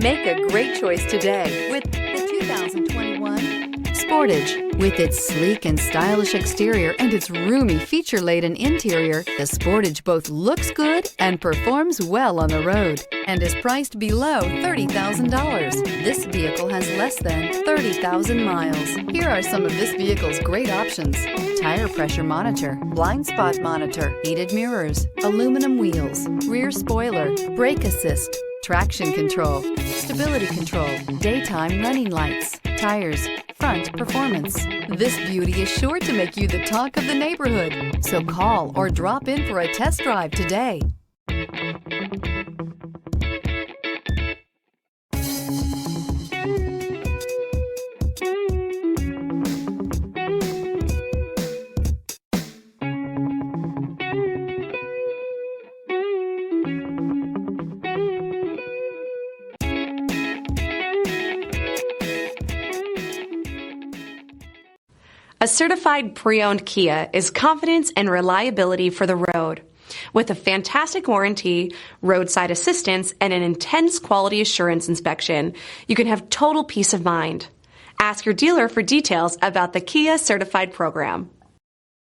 Make a great choice today with the 2021 Sportage. With its sleek and stylish exterior and its roomy feature-laden interior, the Sportage both looks good and performs well on the road and is priced below $30,000. This vehicle has less than 30,000 miles. Here are some of this vehicle's great options: tire pressure monitor, blind spot monitor, heated mirrors, aluminum wheels, rear spoiler, brake assist, traction control, stability control, daytime running lights, tires, front performance. This beauty is sure to make you the talk of the neighborhood. So call or drop in for a test drive today. A certified pre-owned Kia is confidence and reliability for the road. With a fantastic warranty, roadside assistance, and an intense quality assurance inspection, you can have total peace of mind. Ask your dealer for details about the Kia Certified program.